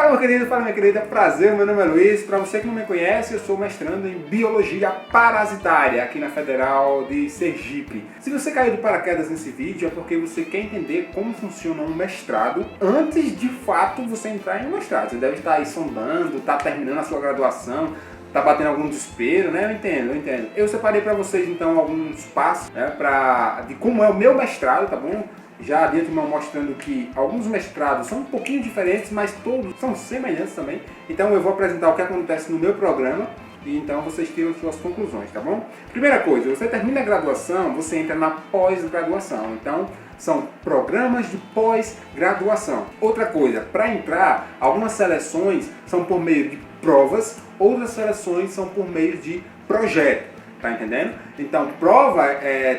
Fala meu querido, fala minha querida, prazer, meu nome é Luiz. Para você que não me conhece, eu sou mestrando em Biologia Parasitária aqui na Federal de Sergipe. Se você caiu de paraquedas nesse vídeo é porque você quer entender como funciona um mestrado antes de fato você entrar em um mestrado. Você deve estar aí sondando, está terminando a sua graduação, tá batendo algum desespero, né? Eu entendo. Eu separei para vocês então alguns passos, né, de como é o meu mestrado, tá bom? Já de antemão mostrando que alguns mestrados são um pouquinho diferentes, mas todos são semelhantes também. Então eu vou apresentar o que acontece no meu programa e então vocês tiram suas conclusões, tá bom? Primeira coisa, você termina a graduação, você entra na pós-graduação. Então são programas de pós-graduação. Outra coisa, para entrar, algumas seleções são por meio de provas, outras seleções são por meio de projeto. Tá entendendo? Então, prova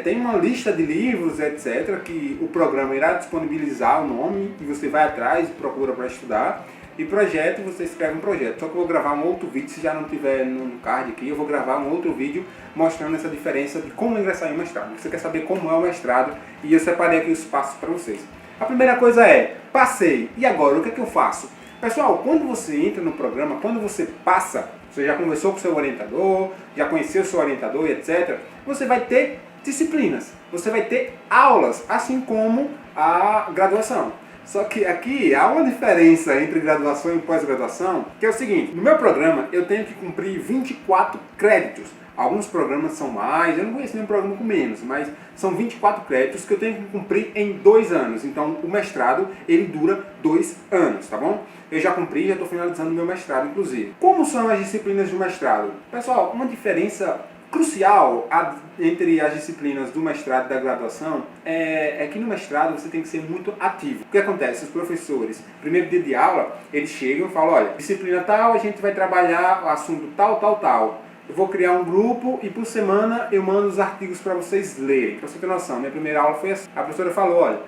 tem uma lista de livros, etc., que o programa irá disponibilizar o nome e você vai atrás e procura para estudar. E projeto, você escreve um projeto. Só que eu vou gravar um outro vídeo, se já não tiver no card aqui, eu vou gravar um outro vídeo mostrando essa diferença de como ingressar em um mestrado. Você quer saber como é o mestrado e eu separei aqui os passos para vocês. A primeira coisa é, passei. E agora, o que é que eu faço? Pessoal, quando você entra no programa, quando você passa, você já conversou com o seu orientador, já conheceu o seu orientador e etc., você vai ter disciplinas, você vai ter aulas, assim como a graduação. Só que aqui há uma diferença entre graduação e pós-graduação, que é o seguinte, no meu programa eu tenho que cumprir 24 créditos. Alguns programas são mais, eu não conheço nenhum programa com menos, mas são 24 créditos que eu tenho que cumprir em 2 anos. Então o mestrado, ele dura 2 anos, tá bom? Eu já cumpri, já estou finalizando o meu mestrado, inclusive. Como são as disciplinas do mestrado? Pessoal, uma diferença crucial entre as disciplinas do mestrado e da graduação é que no mestrado você tem que ser muito ativo. O que acontece? Os professores, primeiro dia de aula, eles chegam e falam, olha, disciplina tal, a gente vai trabalhar o assunto tal, tal, tal. Eu vou criar um grupo e por semana eu mando os artigos para vocês lerem. Para você ter noção, minha primeira aula foi assim. A professora falou, olha,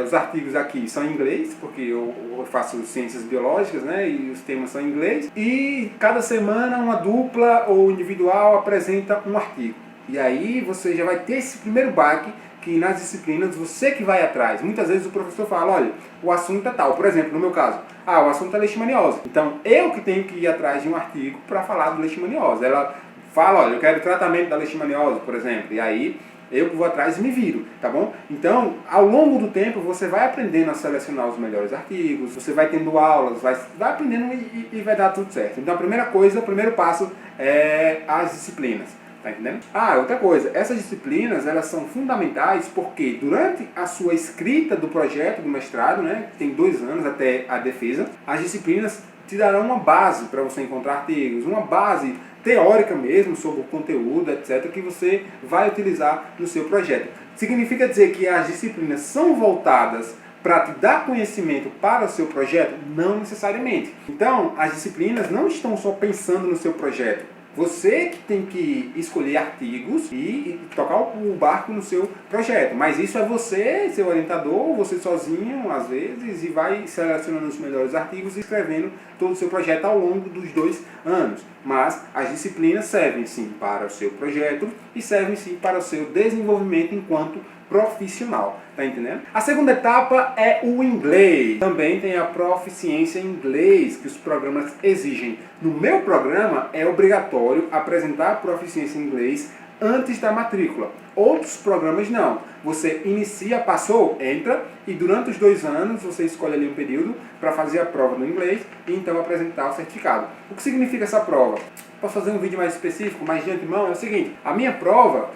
os artigos aqui são em inglês, porque eu faço ciências biológicas, né, e os temas são em inglês. E cada semana uma dupla ou individual apresenta um artigo. E aí você já vai ter esse primeiro baque que nas disciplinas você que vai atrás. Muitas vezes o professor fala, olha, o assunto é tal. Por exemplo, no meu caso, o assunto é leishmaniose. Então, eu que tenho que ir atrás de um artigo para falar do leishmaniose. Ela fala, olha, eu quero tratamento da leishmaniose, por exemplo. E aí, eu que vou atrás e me viro, tá bom? Então, ao longo do tempo, você vai aprendendo a selecionar os melhores artigos, você vai tendo aulas, vai aprendendo e vai dar tudo certo. Então, a primeira coisa, o primeiro passo é as disciplinas. Tá entendendo? Outra coisa, essas disciplinas elas são fundamentais porque durante a sua escrita do projeto do mestrado, né, que tem 2 anos até a defesa, as disciplinas te darão uma base para você encontrar artigos, uma base teórica mesmo sobre o conteúdo, etc., que você vai utilizar no seu projeto. Significa dizer que as disciplinas são voltadas para te dar conhecimento para o seu projeto? Não necessariamente. Então, as disciplinas não estão só pensando no seu projeto. Você que tem que escolher artigos e tocar o barco no seu projeto. Mas isso é você, seu orientador, você sozinho, às vezes, e vai selecionando os melhores artigos e escrevendo todo o seu projeto ao longo dos 2 anos. Mas as disciplinas servem sim para o seu projeto e servem sim para o seu desenvolvimento enquanto profissional, tá entendendo? A segunda etapa é o inglês. Também tem a proficiência em inglês que os programas exigem. No meu programa é obrigatório apresentar a proficiência em inglês antes da matrícula. Outros programas não. Você inicia, passou, entra e durante os 2 anos você escolhe ali um período para fazer a prova no inglês e então apresentar o certificado. O que significa essa prova? Posso fazer um vídeo mais específico, mas de antemão é o seguinte, a minha prova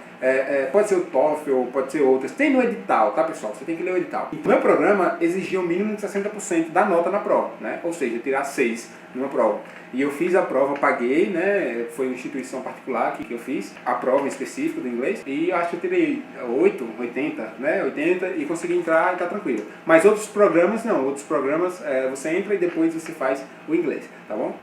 pode ser o TOEFL, pode ser outras, tem no edital, tá pessoal? Você tem que ler o edital. Então, o meu programa exigia um mínimo de 60% da nota na prova, né? Ou seja, tirar 6 numa prova. E eu fiz a prova, paguei, né? Foi uma instituição particular que eu fiz, a prova específica do inglês, e eu acho que eu tirei 8, 80, né? 80 e consegui entrar e tá tranquilo. Mas outros programas não, outros programas você entra e depois você faz o inglês, tá bom?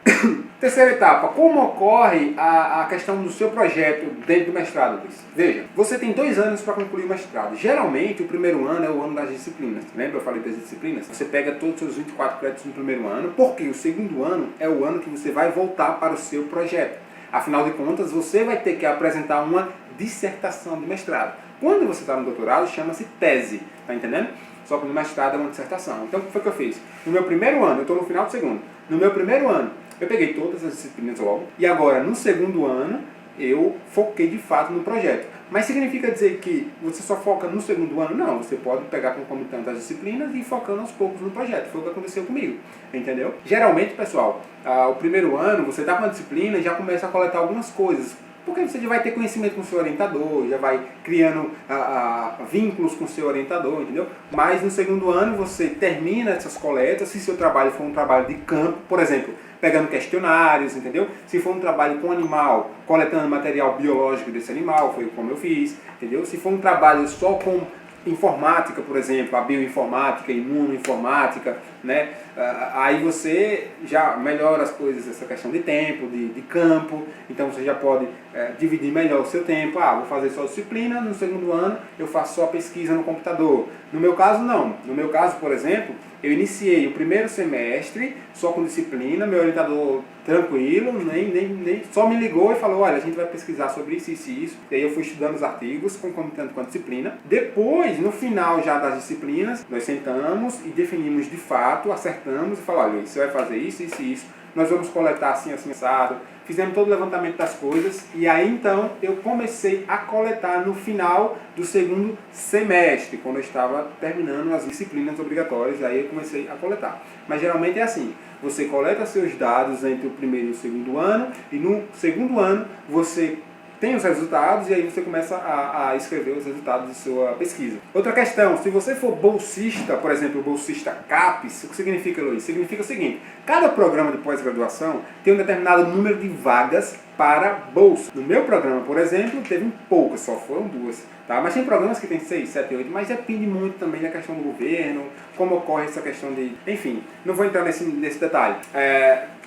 Terceira etapa, como ocorre a questão do seu projeto dentro do mestrado, Luiz? Veja, você tem 2 anos para concluir o mestrado. Geralmente o primeiro ano é o ano das disciplinas. Lembra eu falei das disciplinas? Você pega todos os seus 24 créditos no primeiro ano, porque o segundo ano é o ano que você vai voltar para o seu projeto. Afinal de contas, você vai ter que apresentar uma dissertação de mestrado. Quando você está no doutorado, chama-se tese, tá entendendo? Só que no mestrado é uma dissertação. Então, o que foi que eu fiz? No meu primeiro ano, eu estou no final do segundo, No meu primeiro ano, eu peguei todas as disciplinas logo, e agora, no segundo ano, eu foquei de fato no projeto. Mas significa dizer que você só foca no segundo ano? Não, você pode pegar concomitante as disciplinas e ir focando aos poucos no projeto. Foi o que aconteceu comigo, entendeu? Geralmente, pessoal, o primeiro ano, você está com a disciplina e já começa a coletar algumas coisas. Porque você já vai ter conhecimento com o seu orientador, já vai criando vínculos com o seu orientador, entendeu? Mas no segundo ano você termina essas coletas, se seu trabalho for um trabalho de campo, por exemplo, pegando questionários, entendeu? Se for um trabalho com animal, coletando material biológico desse animal, foi como eu fiz, entendeu? Se for um trabalho só com informática, por exemplo, a bioinformática, imunoinformática, né? Aí você já melhora as coisas, essa questão de tempo, de campo, então você já pode dividir melhor o seu tempo. Vou fazer só disciplina, no segundo ano eu faço só pesquisa no computador. No meu caso, não. No meu caso, por exemplo, eu iniciei o primeiro semestre só com disciplina, meu orientador tranquilo, nem só me ligou e falou, olha, a gente vai pesquisar sobre isso, isso e isso. E aí eu fui estudando os artigos, concomitando com a disciplina. Depois, no final já das disciplinas, nós sentamos e definimos de fato, acertamos e falamos, olha, você vai fazer isso, isso e isso. Nós vamos coletar assim, assim, assado. Fizemos todo o levantamento das coisas e aí então eu comecei a coletar no final do segundo semestre, quando eu estava terminando as disciplinas obrigatórias, aí eu comecei a coletar. Mas geralmente é assim, você coleta seus dados entre o primeiro e o segundo ano e no segundo ano você tem os resultados e aí você começa a escrever os resultados de sua pesquisa. Outra questão, se você for bolsista, por exemplo, bolsista CAPES, o que significa, Luiz? Significa o seguinte, cada programa de pós-graduação tem um determinado número de vagas para bolsa. No meu programa, por exemplo, teve poucas, só foram 2. Tá? Mas tem programas que tem 6, 7, 8, mas depende muito também da questão do governo, como ocorre essa questão de... Enfim, não vou entrar nesse detalhe.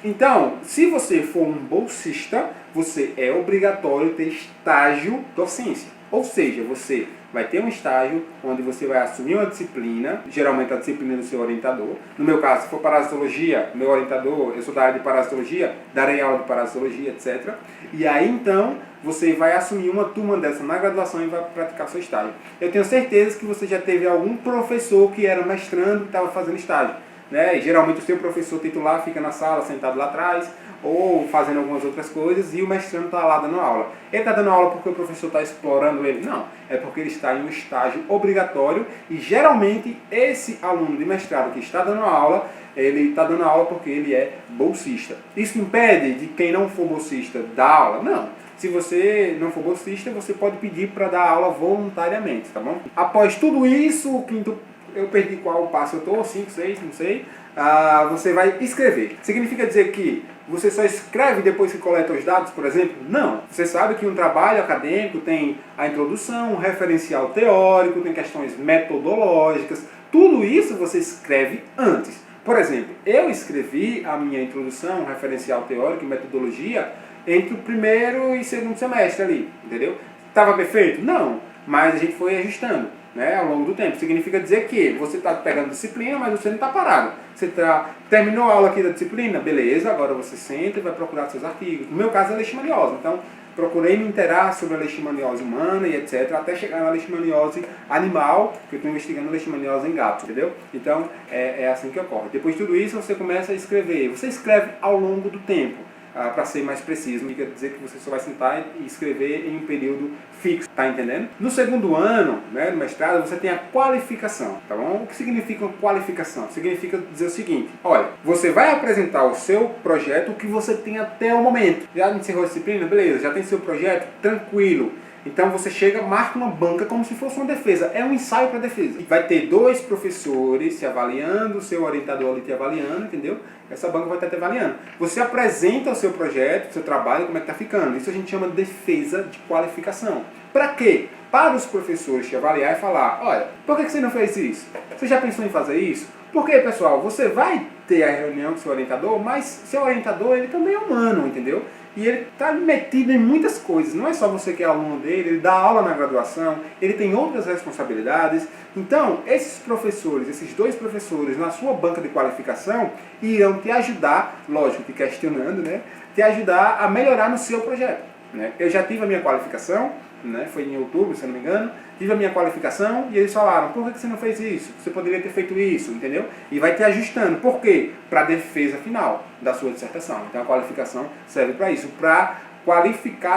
Então, se você for um bolsista, você é obrigatório ter estágio docência. Ou seja, você vai ter um estágio onde você vai assumir uma disciplina, geralmente a disciplina do seu orientador. No meu caso, se for parasitologia, meu orientador, eu sou da área de parasitologia, darei aula de parasitologia, etc. E aí então, você vai assumir uma turma dessa na graduação e vai praticar seu estágio. Eu tenho certeza que você já teve algum professor que era mestrando e estava fazendo estágio. Né? E geralmente o seu professor titular fica na sala, sentado lá atrás, ou fazendo algumas outras coisas, e o mestrando está lá dando aula. Ele está dando aula porque o professor está explorando ele? Não, é porque ele está em um estágio obrigatório, e geralmente esse aluno de mestrado que está dando aula, ele está dando aula porque ele é bolsista. Isso impede de quem não for bolsista dar aula? Não. Se você não for bolsista, você pode pedir para dar aula voluntariamente, tá bom? Após tudo isso, o quinto... Eu perdi qual passo eu estou, 5, 6, não sei. Você vai escrever. Significa dizer que você só escreve depois que coleta os dados, por exemplo? Não. Você sabe que um trabalho acadêmico tem a introdução, um referencial teórico, tem questões metodológicas. Tudo isso você escreve antes. Por exemplo, eu escrevi a minha introdução, referencial teórico e metodologia entre o primeiro e segundo semestre ali, entendeu? Estava perfeito? Não. Mas a gente foi ajustando. Né, ao longo do tempo. Significa dizer que você está pegando disciplina, mas você não está parado. Você terminou a aula aqui da disciplina? Beleza, agora você senta e vai procurar seus artigos. No meu caso é leishmaniose, então procurei me inteirar sobre a leishmaniose humana e etc, até chegar na leishmaniose animal, que eu estou investigando leishmaniose em gatos, entendeu? Então é assim que ocorre. Depois de tudo isso, você começa a escrever. Você escreve ao longo do tempo. Para ser mais preciso, quer dizer que você só vai sentar e escrever em um período fixo, tá entendendo? No segundo ano, né, no mestrado, você tem a qualificação, tá bom? O que significa uma qualificação? Significa dizer o seguinte, olha, você vai apresentar o seu projeto, o que você tem até o momento. Já encerrou a disciplina? Beleza, já tem seu projeto? Tranquilo. Então você chega, marca uma banca como se fosse uma defesa. É um ensaio para defesa. Vai ter 2 professores te avaliando, o seu orientador ali te avaliando, entendeu? Essa banca vai estar te avaliando. Você apresenta o seu projeto, o seu trabalho, como é que está ficando. Isso a gente chama de defesa de qualificação. Para quê? Para os professores te avaliar e falar, olha, por que você não fez isso? Você já pensou em fazer isso? Porque, pessoal, você vai ter a reunião com o seu orientador, mas seu orientador, ele também é humano, entendeu? E ele está metido em muitas coisas. Não é só você que é aluno dele, ele dá aula na graduação, ele tem outras responsabilidades. Então, esses professores, esses 2 professores na sua banca de qualificação, irão te ajudar, lógico, te questionando, né? Te ajudar a melhorar no seu projeto. Né? Eu já tive a minha qualificação, né? Foi em outubro, se eu não me engano, tive a minha qualificação e eles falaram, por que você não fez isso? Você poderia ter feito isso, entendeu? E vai te ajustando. Por quê? Para a defesa final da sua dissertação. Então a qualificação serve para isso, para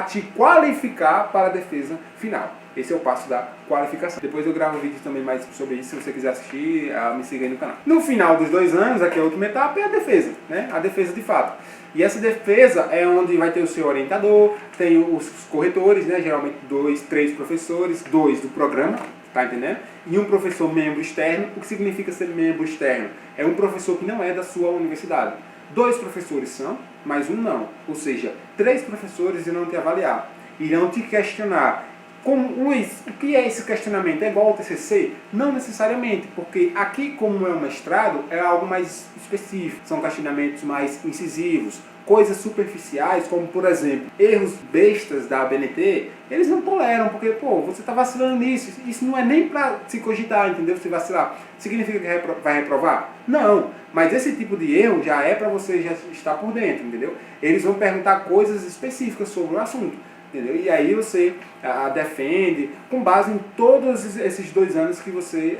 te qualificar para a defesa final. Esse é o passo da qualificação. Depois eu gravo um vídeo também mais sobre isso, se você quiser assistir, me siga aí no canal. No final dos 2 anos, aqui a última etapa é a defesa, né? A defesa de fato. E essa defesa é onde vai ter o seu orientador, tem os corretores, né? Geralmente 2, 3 professores, 2 do programa, tá entendendo? E um professor membro externo. O que significa ser membro externo? É um professor que não é da sua universidade. 2 professores são, mas um não. Ou seja, 3 professores irão te avaliar, irão te questionar. Como, Luiz, o que é esse questionamento? É igual ao TCC? Não necessariamente, porque aqui, como é um mestrado, é algo mais específico. São questionamentos mais incisivos, coisas superficiais, como, por exemplo, erros bestas da ABNT, eles não toleram, porque, pô, você está vacilando nisso. Isso não é nem para se cogitar, entendeu? Se vacilar, significa que vai reprovar? Não, mas esse tipo de erro já é para você já estar por dentro, entendeu? Eles vão perguntar coisas específicas sobre o assunto. Entendeu? E aí você defende com base em todos esses 2 anos que você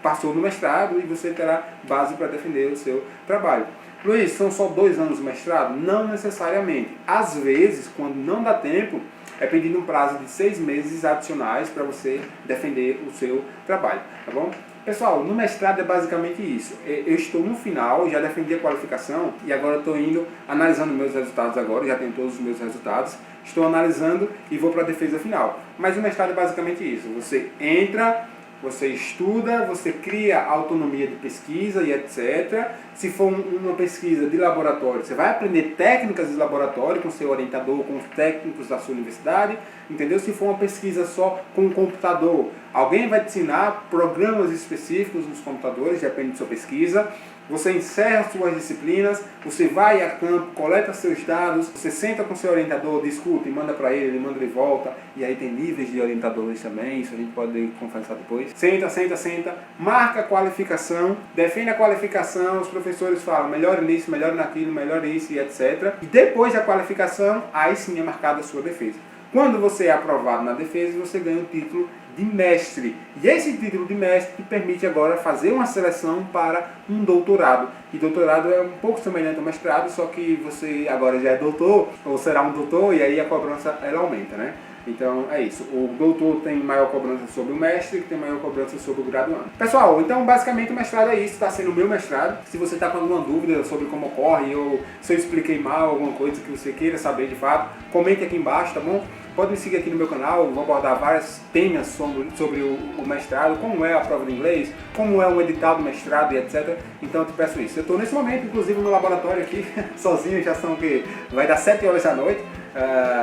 passou no mestrado, e você terá base para defender o seu trabalho. Luiz, são só 2 anos no mestrado? Não necessariamente. Às vezes, quando não dá tempo, é pedido um prazo de 6 meses adicionais para você defender o seu trabalho, tá bom? Pessoal, no mestrado é basicamente isso. Eu estou no final, já defendi a qualificação e agora estou indo, analisando meus resultados agora, já tenho todos os meus resultados, estou analisando e vou para a defesa final. Mas o mestrado é basicamente isso. Você entra, você estuda, você cria autonomia de pesquisa e etc. Se for uma pesquisa de laboratório, você vai aprender técnicas de laboratório com seu orientador, com os técnicos da sua universidade, entendeu? Se for uma pesquisa só com o computador, alguém vai te ensinar programas específicos nos computadores, depende da sua pesquisa. Você encerra suas disciplinas, você vai a campo, coleta seus dados, você senta com seu orientador, discute, manda para ele manda de volta, e aí tem níveis de orientadores também, isso a gente pode conversar depois. Senta, marca a qualificação, defende a qualificação, os professores falam, melhore nisso, melhore naquilo, melhore isso e etc. E depois da qualificação, aí sim é marcada a sua defesa. Quando você é aprovado na defesa, você ganha o título de mestre. E esse título de mestre te permite agora fazer uma seleção para um doutorado. E doutorado é um pouco semelhante ao mestrado, só que você agora já é doutor, ou será um doutor, e aí a cobrança ela aumenta, né? Então é isso. O doutor tem maior cobrança sobre o mestre, que tem maior cobrança sobre o graduando. Pessoal, então basicamente o mestrado é isso, está sendo o meu mestrado. Se você está com alguma dúvida sobre como ocorre, ou se eu expliquei mal alguma coisa que você queira saber de fato, comente aqui embaixo, tá bom? Pode me seguir aqui no meu canal, eu vou abordar vários temas sobre o mestrado, como é a prova de inglês, como é um edital do mestrado e etc. Então eu te peço isso. Eu estou nesse momento, inclusive, no laboratório aqui, sozinho, já são que vai dar 7 horas da noite.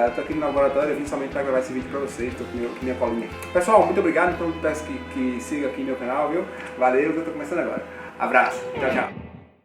Estou aqui no laboratório, eu vim somente para gravar esse vídeo para vocês, estou com minha colinha. Pessoal, muito obrigado, então eu peço que siga aqui meu canal, viu? Valeu, que eu estou começando agora. Abraço, tchau, tchau.